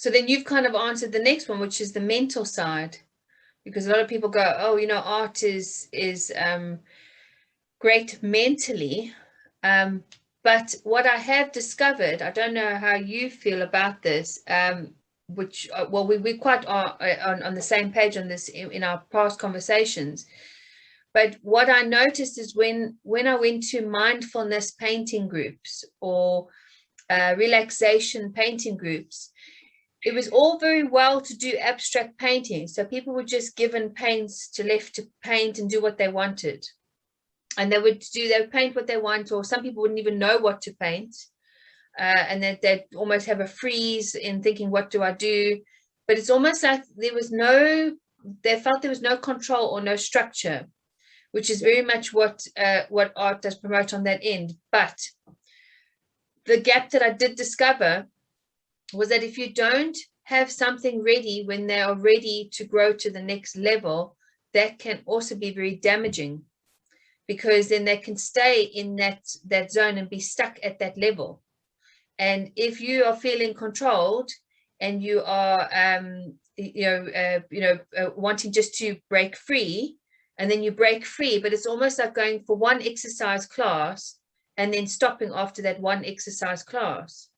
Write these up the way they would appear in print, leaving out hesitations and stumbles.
So then you've kind of answered the next one, which is the mental side, because a lot of people go, oh, you know, art is great mentally. But what I have discovered, I don't know how you feel about this, which, well, we quite are on the same page on this in our past conversations. But what I noticed is when I went to mindfulness painting groups or relaxation painting groups, it was all very well to do abstract painting. So people were just given paints left to paint and do what they wanted. And they would paint what they want, or some people wouldn't even know what to paint. And they'd almost have a freeze in thinking, what do I do? But it's almost like they felt there was no control or no structure, which is very much what art does promote on that end. But the gap that I did discover was that if you don't have something ready when they are ready to grow to the next level, that can also be very damaging, because then they can stay in that zone and be stuck at that level. And if you are feeling controlled and you are wanting just to break free, and then you break free, but it's almost like going for one exercise class and then stopping after that one exercise class,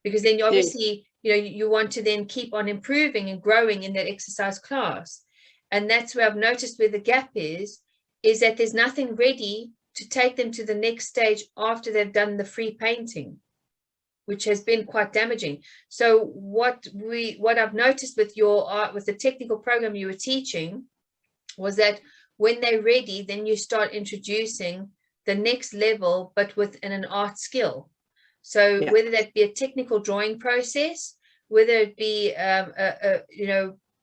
because then you obviously, you want to then keep on improving and growing in that exercise class. And that's where I've noticed where the gap is that there's nothing ready to take them to the next stage after they've done the free painting, which has been quite damaging. So what I've noticed with your art, with the technical program you were teaching, was that when they're ready, then you start introducing the next level, but within an art skill. So whether that be a technical drawing process, whether it be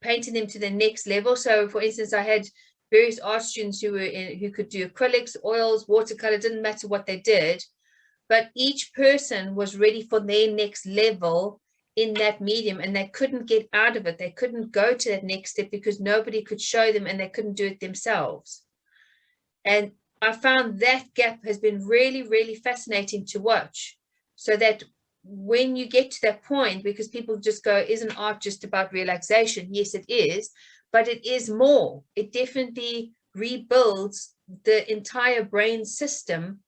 painting them to the next level. So for instance, I had various art students who could do acrylics, oils, watercolor, didn't matter what they did, but each person was ready for their next level in that medium, and they couldn't get out of it. They couldn't go to that next step because nobody could show them, and they couldn't do it themselves. And I found that gap has been really, really fascinating to watch, so that when you get to that point, because people just go, isn't art just about relaxation? Yes, it is, but it is more. It definitely rebuilds the entire brain system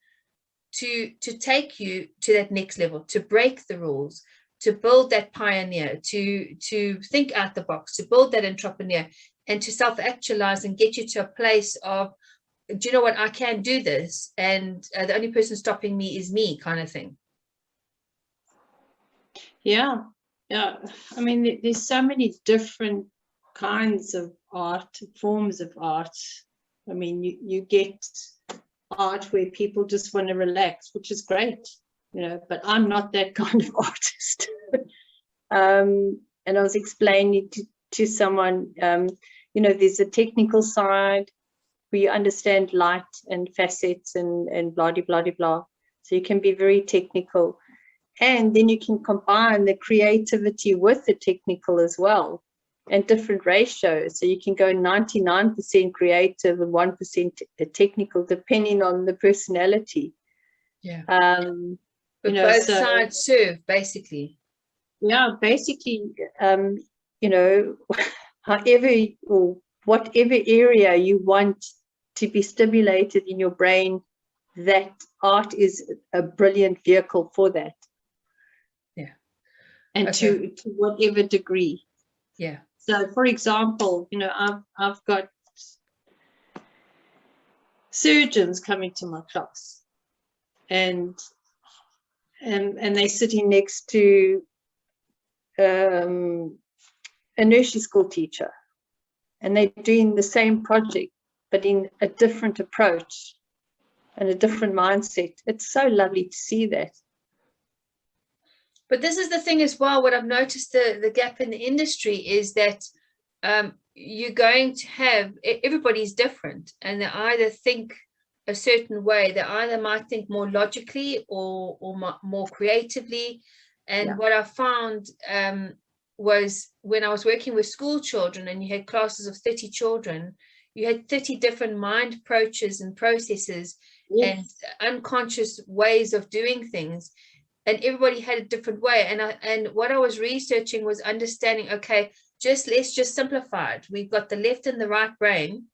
to take you to that next level, to break the rules, to build that pioneer, to think out the box, to build that entrepreneur, and to self-actualize and get you to a place of, do you know what, I can do this, and the only person stopping me is me, kind of thing. Yeah. I mean, there's so many different kinds of art, forms of art. I mean, you get art where people just want to relax, which is great, but I'm not that kind of artist. And I was explaining to someone, there's a technical side where you understand light and facets and blah, blah, blah, blah. So you can be very technical. And then you can combine the creativity with the technical as well, and different ratios. So you can go 99% creative and 1% technical, depending on the personality. Yeah. But both sides serve, basically. Yeah, basically, however or whatever area you want to be stimulated in your brain, that art is a brilliant vehicle for that. Yeah. And to whatever degree. Yeah. So, for example, I've got surgeons coming to my class, and they're sitting next to a nursery school teacher, and they're doing the same project, but in a different approach and a different mindset. It's so lovely to see that. But this is the thing as well, what I've noticed, the gap in the industry is that you're going to have, everybody's different, and they either think a certain way, they either might think more logically or more creatively. And what I found was when I was working with school children and you had classes of 30 children, you had 30 different mind approaches and processes and unconscious ways of doing things. and everybody had a different way. And what I was researching was understanding, okay, let's just simplify it. We've got the left and the right brain.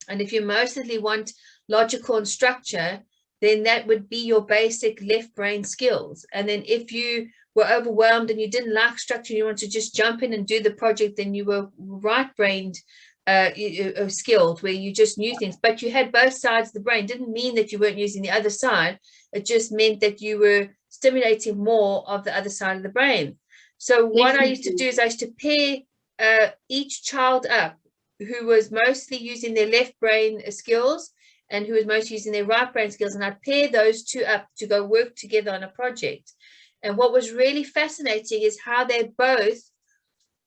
And if you mostly want logical and structure, then that would be your basic left brain skills. And then if you were overwhelmed and you didn't like structure, you want to just jump in and do the project, then you were right-brained skilled, where you just knew things, but you had both sides of the brain. Didn't mean that you weren't using the other side. It just meant that you were stimulating more of the other side of the brain. So what I used to do is I used to pair each child up who was mostly using their left brain skills and who was mostly using their right brain skills, and I'd pair those two up to go work together on a project. And what was really fascinating is how they both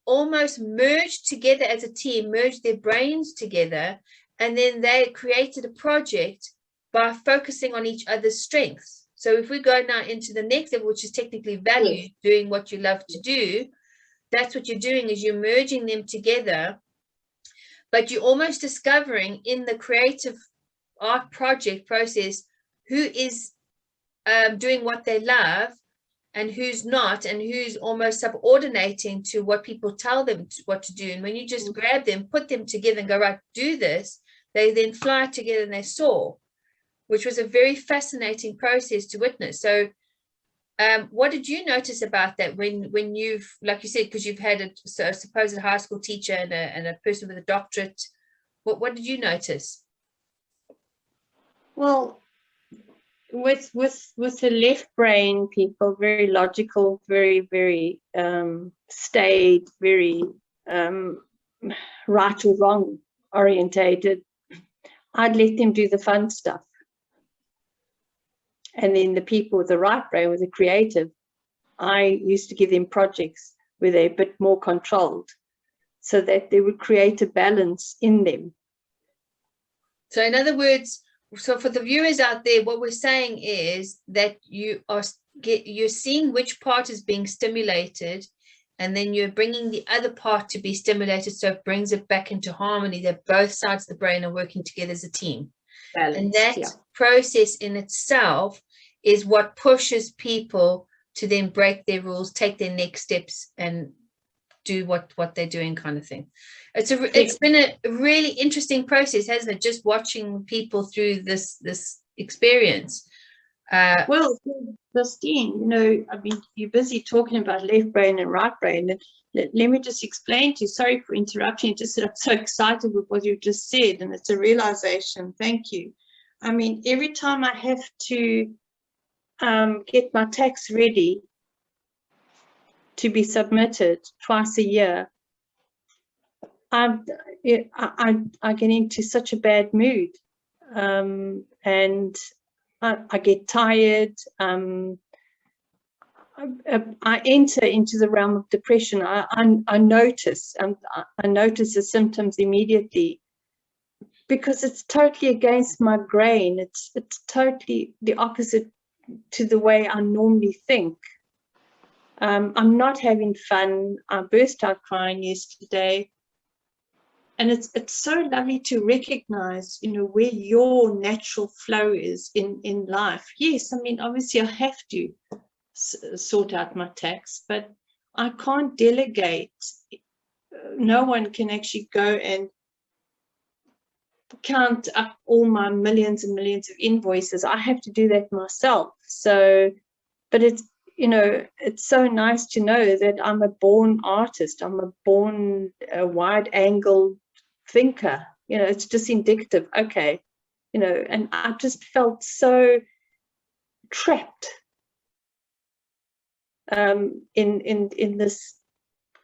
almost merged together as a team, merged their brains together, and then they created a project by focusing on each other's strengths. So if we go now into the next level, which is technically value, doing what you love to do, that's what you're doing, is you're merging them together, but you're almost discovering in the creative art project process who is doing what they love and who's not, and who's almost subordinating to what people tell them what to do. And when you just grab them, put them together and go, right, do this, they then fly together and they soar, which was a very fascinating process to witness. So what did you notice about that when you've, like you said, because you've had a supposed high school teacher and a person with a doctorate, what did you notice? Well, with the left brain people, very logical, very staid, very right or wrong orientated, I'd let them do the fun stuff. And then the people with the right brain, with the creative, I used to give them projects where they're a bit more controlled, so that they would create a balance in them. So in other words, so for the viewers out there, what we're saying is that you're seeing which part is being stimulated, and then you're bringing the other part to be stimulated, so it brings it back into harmony, that both sides of the brain are working together as a team. Balanced, and that process in itself is what pushes people to then break their rules, take their next steps, and do what they're doing, kind of thing. It's been a really interesting process, hasn't it? Just watching people through this experience. Well, Justine, you know, I mean, you're busy talking about left brain and right brain, and let me just explain to you. Sorry for interrupting. Just that I'm so excited with what you just said, and it's a realization. Thank you. I mean, every time I have to get my tax ready to be submitted twice a year, I get into such a bad mood, and I get tired. I enter into the realm of depression. I notice the symptoms immediately, because it's totally against my brain. It's totally the opposite to the way I normally think. I'm not having fun. I burst out crying yesterday. And it's so lovely to recognize, you know, where your natural flow is in life. Yes, I mean, obviously I have to sort out my tax, but I can't delegate. No one can actually go and count up all my millions and millions of invoices. I have to do that myself. So, but it's, you know, it's so nice to know that I'm a born artist. I'm a born wide-angle thinker. You know, it's just indicative. Okay, you know, and I just felt so trapped in this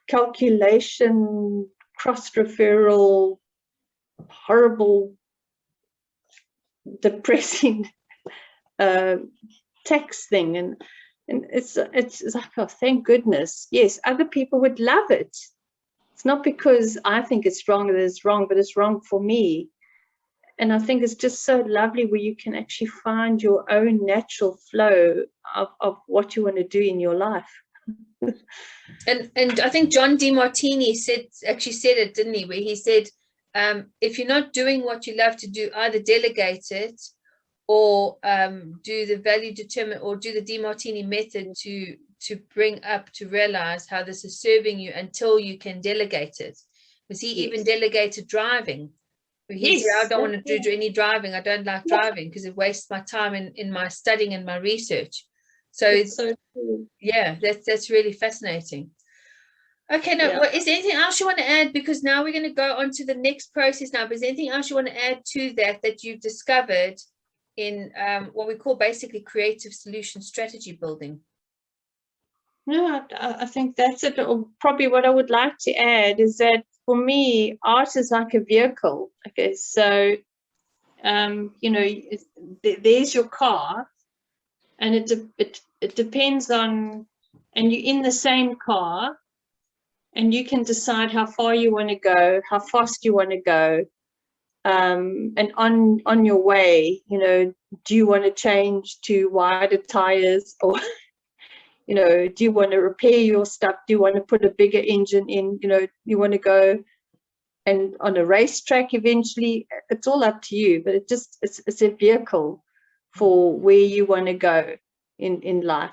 calculation, cross-referral, horrible, depressing tax thing, and it's like, oh, thank goodness. Yes, other people would love it. It's not because I think it's wrong that it's wrong, but it's wrong for me. And I think it's just so lovely where you can actually find your own natural flow of what you want to do in your life. And I think John DeMartini said it, didn't he? Where he said, if you're not doing what you love to do, either delegate it or do the value determine, or do the DeMartini method to bring up, to realize how this is serving you until you can delegate it. Because he even delegated driving. He said, I don't want to do any driving. I don't like driving because it wastes my time in my studying and my research. So cool. Yeah, that's really fascinating. Okay, now, is there anything else you want to add? Because now we're going to go on to the next process now. But is there anything else you want to add to that you've discovered in what we call basically creative solution strategy building? No, I think that's it. Or probably what I would like to add is that for me, art is like a vehicle. Okay, so you know, there's your car, and it depends on, and you're in the same car, and you can decide how far you want to go, how fast you want to go, and on your way, you know, do you want to change to wider tires, or you know, do you want to repair your stuff? Do you want to put a bigger engine in? You know, you want to go and on a racetrack eventually? It's all up to you, but it's a vehicle for where you want to go in life.